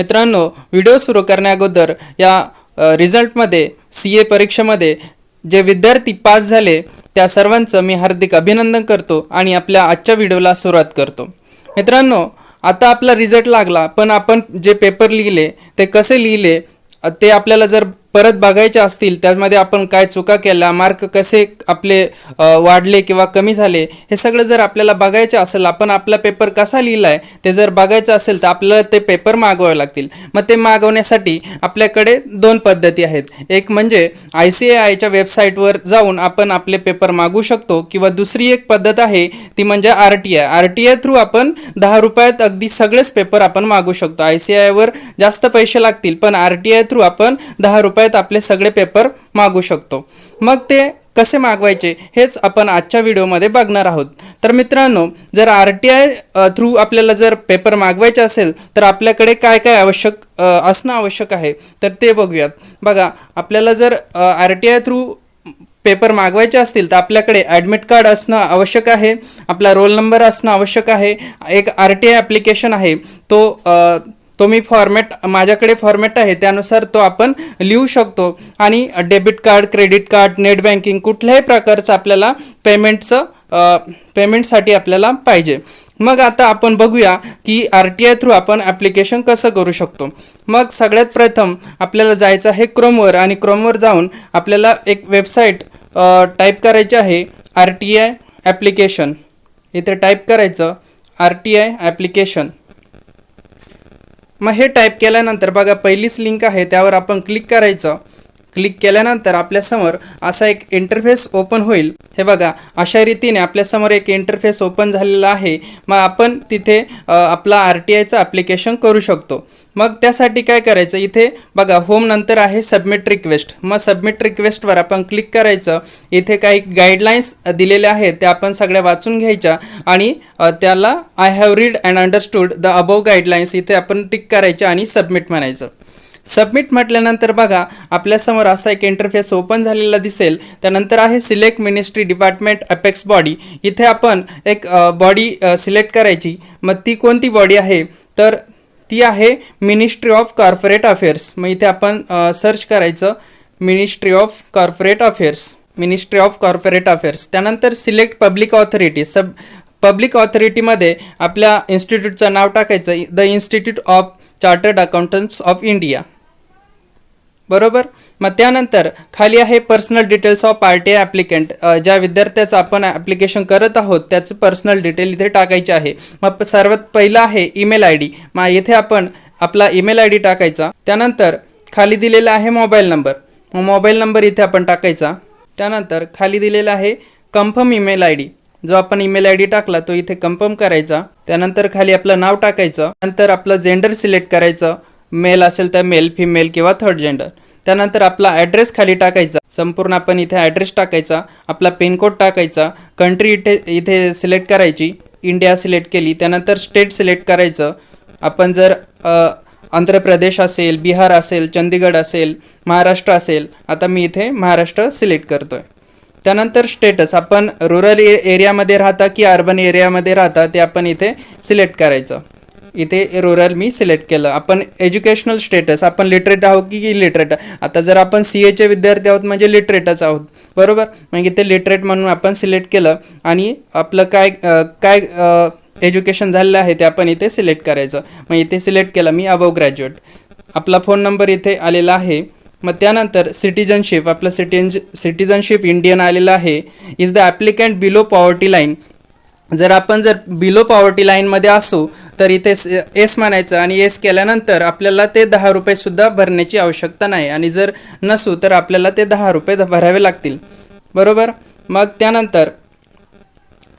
मित्रांनो, व्हिडिओ सुरू करण्याअगोदर या रिझल्टमध्ये CA परीक्षेमध्ये जे विद्यार्थी पास झाले त्या सर्वांचं मी हार्दिक अभिनंदन करतो आणि आपल्या आजच्या व्हिडिओला सुरुवात करतो. मित्रांनो, आता आपला रिझल्ट लागला, पण आपण जे पेपर लिहिले ते कसे लिहिले ते आपल्याला जर परत बघायचे असतील, त्यामध्ये आपण काय चुका केल्या, मार्क कसे आपले वाढले किंवा कमी झाले, हे सगळं जर आपल्याला बघायचं असेल, आपण आपला पेपर कसा लिहिला आहे ते जर बघायचं असेल तर आपल्याला ते पेपर मागवावे लागतील. मग ते मागवण्यासाठी आपल्याकडे दोन पद्धती आहेत. एक म्हणजे ICAIच्या वेबसाईटवर जाऊन आपण आपले पेपर मागवू शकतो, किंवा दुसरी एक पद्धत आहे ती म्हणजे RTI थ्रू आपण 10 रुपयात अगदी सगळेच पेपर आपण मागवू शकतो. ICAIवर जास्त पैसे लागतील, पण RTI थ्रू आपण 10 रुपयात आपले सगळे पेपर मागवू शकतो. मग ते कसे मागवायचे हेच आपण आजच्या व्हिडिओमध्ये बघणार आहोत. तर मित्रांनो, जर RTI थ्रू आपल्याला जर पेपर मागवायचे असेल तर आपल्याकडे काय काय असणं आवश्यक आहे तर ते बघूयात. बघा, आपल्याला जर RTI थ्रू पेपर मागवायचे असतील तर आपल्याकडे ॲडमिट कार्ड असणं आवश्यक आहे, आपला रोल नंबर असणं आवश्यक आहे, एक RTI ॲप्लिकेशन आहे तो मी माझ्याकडे फॉर्मॅट आहे त्यानुसार तो आपण लिहू शकतो, आणि debit card, credit card, net banking कुठल्याही प्रकारचं आपल्याला पेमेंटसाठी आपल्याला पाहिजे. मग आता आपण बघूया की RTI थ्रू आपण ॲप्लिकेशन कसं करू शकतो. मग सगळ्यात प्रथम आपल्याला जायचं आहे क्रोमवर, आणि क्रोमवर जाऊन आपल्याला एक वेबसाईट टाईप करायची आहे, RTI ॲप्लिकेशन. इथे टाईप करायचं RTI ॲप्लिकेशन. मग हे टाईप केल्यानंतर बघा, पहिलीच लिंक आहे त्यावर आपण क्लिक करायचं. क्लिक केल्यानंतर आपल्यासमोर असा एक इंटरफेस ओपन होईल. हे बघा, अशा रीतीने आपल्यासमोर एक इंटरफेस ओपन झालेला आहे. मग आपण तिथे आपला RTIचं ॲप्लिकेशन करू शकतो. मग त्यासाठी काय करायचं, इथे बघा होम नंतर आहे सबमिट रिक्वेस्ट. मग सबमिट रिक्वेस्टवर आपण क्लिक करायचं. इथे काही गाईडलाईन्स दिलेल्या आहेत त्या आपण सगळ्या वाचून घ्यायच्या, आणि त्याला I have read and understood the above guidelines इथे आपण टिक करायचं आणि सबमिट म्हणायचं. सबमिट म्हटल्यानंतर बघा, आपल्यासमोर असा एक इंटरफेस ओपन झालेला दिसेल. त्यानंतर आहे select ministry department apex body. इथे आपण एक बॉडी सिलेक्ट करायची. मग ती कोणती बॉडी आहे तर ती आहे मिनिस्ट्री ऑफ कॉर्पोरेट अफेअर्स. मग इथे आपण सर्च करायचं मिनिस्ट्री ऑफ कॉर्पोरेट अफेअर्स. त्यानंतर सिलेक्ट पब्लिक ऑथॉरिटी. पब्लिक ऑथॉरिटीमध्ये आपल्या इन्स्टिट्यूटचं नाव टाकायचं, the institute of chartered accountants of India, बरोबर. मग त्यानंतर खाली आहे personal details of RTI applicant. ज्या विद्यार्थ्याचं आपण ॲप्लिकेशन करत आहोत त्याचं पर्सनल डिटेल इथे टाकायचे आहे. मग सर्वात पहिलं आहे ईमेल ID. मग इथे आपण आपला ईमेल ID टाकायचा. त्यानंतर खाली दिलेला आहे मोबाईल नंबर. मग मोबाईल नंबर इथे आपण टाकायचा. त्यानंतर खाली दिलेला आहे कन्फर्म ईमेल ID. जो आपण ईमेल ID टाकला तो इथे कन्फर्म करायचा. त्यानंतर खाली आपलं नाव टाकायचं. नंतर आपलं जेंडर सिलेक्ट करायचं, मेल असेल तर मेल, फिमेल किंवा थर्ड जेंडर. त्यानंतर आपला ॲड्रेस खाली टाकायचा. संपूर्ण आपण इथे ॲड्रेस टाकायचा. आपला पिनकोड टाकायचा. कंट्री इथे सिलेक्ट करायची, इंडिया सिलेक्ट केली. त्यानंतर स्टेट सिलेक्ट करायचं. आपण जर आंध्र प्रदेश असेल, बिहार असेल, चंदीगड असेल, महाराष्ट्र असेल, आता मी इथे महाराष्ट्र सिलेक्ट करतो आहे. त्यानंतर स्टेटस, आपण रुरल एरियामध्ये राहता की अर्बन एरियामध्ये राहता ते आपण इथे सिलेक्ट करायचं. इथे रुरल मी सिलेक्ट केलं. आपण एज्युकेशनल स्टेटस, आपण लिटरेट आहोत की इलिटरेट. आता जर आपण CAचे विद्यार्थी आहोत म्हणजे लिटरेटच आहोत, बरोबर. मग इथे लिटरेट म्हणून आपण सिलेक्ट केलं, आणि आपलं काय एज्युकेशन झालेलं आहे ते आपण इथे सिलेक्ट करायचं. मग इथे सिलेक्ट केलं मी अबोव ग्रॅज्युएट. आपला फोन नंबर इथे आलेला आहे. मग त्यानंतर सिटिझनशिप, आपलं सिटिझनशिप इंडियन आलेलं आहे. Is the applicant below poverty line. जर बिलो पॉवर्टी लाईनमध्ये असू तर इथे एस म्हणायचं, आणि एस केल्यानंतर आपल्याला ते 10 रुपयेसुद्धा भरण्याची आवश्यकता नाही, आणि जर नसू तर आपल्याला ते 10 रुपये भरावे लागतील, बरोबर. मग त्यानंतर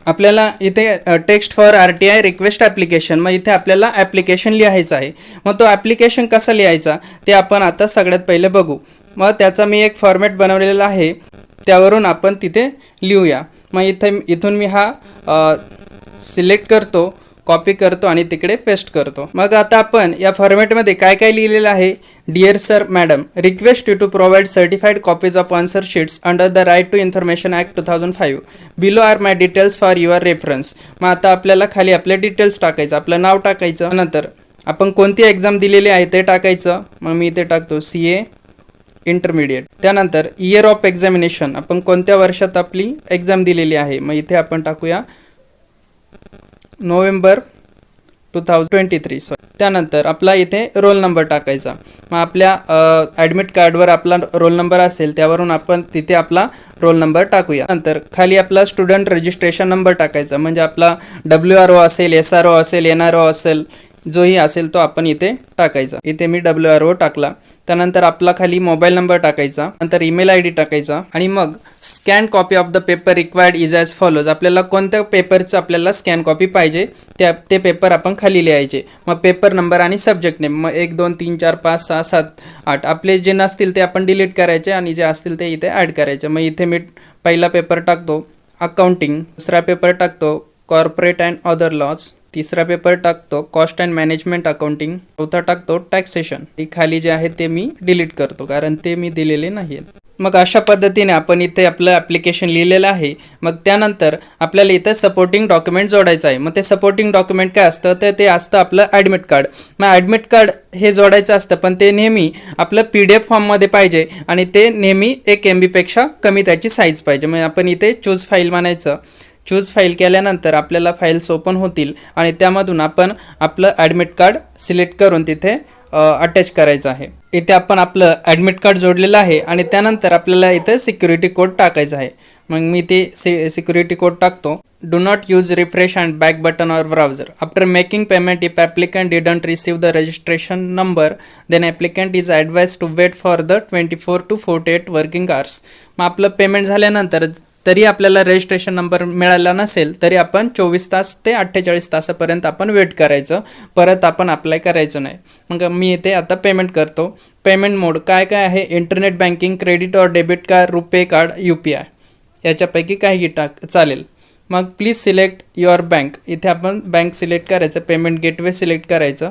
आपल्याला इथे text for RTI request application. मग इथे आपल्याला ॲप्लिकेशन लिहायचं आहे. मग तो ॲप्लिकेशन कसा लिहायचा ते आपण आता सगळ्यात पहिले बघू. मग त्याचा मी एक फॉर्मॅट बनवलेला आहे, त्यावरून आपण तिथे लिहूया. मग इथून मी हा सिलेक्ट करतो, कॉपी करतो आणि तिकडे पेस्ट करतो. मग आता आपण या फॉर्मॅटमध्ये काय काय लिहिलेलं आहे. Dear sir madam, request you to provide certified copies of answer sheets under the right to information act 2005. Below are my details for your reference. मग आता आपल्याला खाली आपले डिटेल्स टाकायचं, आपलं नाव टाकायचं, नंतर आपण कोणती एक्झाम दिलेली आहे ते टाकायचं. मग मी इथे टाकतो CA इंटरमिडिएट. त्यानंतर इयर ऑफ एक्झामिनेशन, आपण कोणत्या वर्षात आपली एक्झाम दिलेली आहे. मग इथे आपण टाकूया नोव्हेंबर 2023. त्यानंतर आपला इथे रोल नंबर टाकायचा. मग आपल्या ॲडमिट कार्डवर आपला रोल नंबर असेल त्यावरून आपण तिथे आपला रोल नंबर टाकूया. नंतर खाली आपला स्टुडंट रजिस्ट्रेशन नंबर टाकायचा, म्हणजे आपला WRO असेल, SRO असेल, NRO असेल, जोही असेल तो आपण इथे टाकायचा. इथे मी WRO टाकला. त्यानंतर आपला खाली मोबाईल नंबर टाकायचा, नंतर ईमेल ID टाकायचा आणि मग scan copy of the paper required is as follows. आपल्याला कोणत्या पेपरचं आपल्याला स्कॅन कॉपी पाहिजे ते पेपर आपण खाली लिहायचे. मग पेपर नंबर आणि सब्जेक्ट नेम, मग 1 2 3 4 5 6 7 8 आपले जे नसतील ते आपण डिलीट करायचे आणि जे असतील ते इथे ॲड करायचे. मग इथे मी पहिला पेपर टाकतो अकाउंटिंग, दुसरा पेपर टाकतो कॉर्पोरेट अँड अदर लॉज, तिसरा पेपर टाकतो कॉस्ट अँड मॅनेजमेंट अकाउंटिंग, चौथा टाकतो टॅक्सेशन. ही खाली जे आहे ते मी डिलीट करतो कारण ते मी दिलेले नाही. मग अशा पद्धतीने आपण इथे आपलं ॲप्लिकेशन लिहिलेलं आहे. मग त्यानंतर आपल्याला इथे सपोर्टिंग डॉक्युमेंट जोडायचं आहे. मग ते सपोर्टिंग डॉक्युमेंट काय असतं तर ते असतं आपलं ॲडमिट कार्ड. मग ॲडमिट कार्ड हे जोडायचं असतं, पण ते नेहमी आपलं PDF फॉर्ममध्ये पाहिजे आणि ते नेहमी 1 MB पेक्षा कमी त्याची साईज पाहिजे. मग आपण इथे चूज फाईल म्हणायचं. चूज फाईल केल्यानंतर आपल्याला फाईल्स ओपन होतील आणि त्यामधून आपण आपलं ॲडमिट कार्ड सिलेक्ट करून तिथे अटॅच करायचं आहे. इथे आपण आपलं ॲडमिट कार्ड जोडलेलं आहे आणि त्यानंतर आपल्याला इथे सिक्युरिटी कोड टाकायचा आहे. मग मी ते सिक्युरिटी कोड टाकतो. Do not use refresh and back button or browser after making payment. If applicant didn't receive the registration number then applicant is advise to wait for the 24 to 48 working hours. मग आपलं payment झाल्यानंतर तरी आपल्याला registration number मिळाला नसेल तरी आपण 24 तास ते 48 तासापर्यंत आपण वेट करायचं, परत आपण अप्लाय करायचं नाही. मग मी इथे आता पेमेंट करतो. पेमेंट मोड काय काय आहे, इंटरनेट बँकिंग, क्रेडिट और डेबिट कार्ड, रुपे कार्ड, UPI याच्यापैकी काही चालेल. मग प्लीज सिलेक्ट युअर बँक, इथे आपण बँक सिलेक्ट करायचं, पेमेंट गेटवे सिलेक्ट करायचं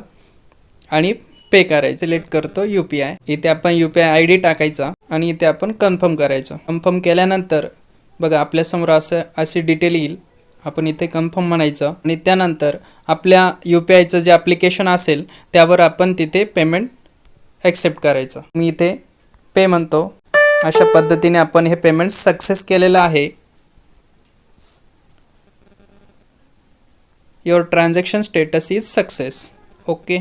आणि पे करायचं. सिलेक्ट करतो UPI. इथे आपण UPI ID टाकायचा आणि इथे आपण कन्फर्म करायचं. कन्फर्म केल्यानंतर बघा आपल्यासमोर अशी डिटेल येईल. आपण इथे कन्फर्म म्हणायचं आणि त्यानंतर आपल्या UPIचं जे ॲप्लिकेशन असेल त्यावर आपण तिथे पेमेंट ॲक्सेप्ट करायचं. मी इथे पे म्हणतो. अशा पद्धतीने आपण हे पेमेंट सक्सेस केलेलं आहे. Your transaction status is success. Okay.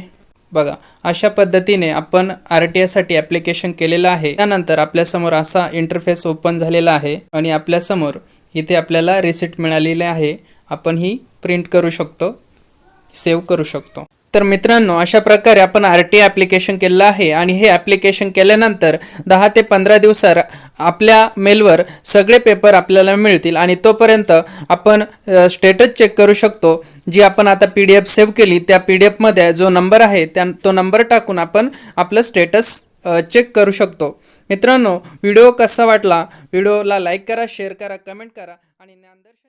बघा अशा पद्धतीने आपण RTIसाठी ॲप्लिकेशन केलेलं आहे. त्यानंतर आपल्यासमोर असा इंटरफेस ओपन झालेला आहे आणि आपल्यासमोर इथे आपल्याला रिसिप्ट मिळालेली आहे. आपण ही प्रिंट करू शकतो, सेव्ह करू शकतो. तर मित्रांनो अशा प्रकारे आपण RTI ॲप्लिकेशन केलेलं आहे आणि हे ॲप्लिकेशन केल्यानंतर 10 ते 15 दिवसात आपल्या मेलवर सगळे पेपर आपल्याला मिळतील आणि तोपर्यंत आपण स्टेटस चेक करू शकतो. जी आपण आता PDF सेव्ह केली त्या PDF जो नंबर आहे तो नंबर टाकून आपण आपलं स्टेटस चेक करू शकतो. मित्रांनो व्हिडिओ कसा वाटला, व्हिडिओला लाईक करा, शेअर करा, कमेंट करा आणि ज्ञानदर्शन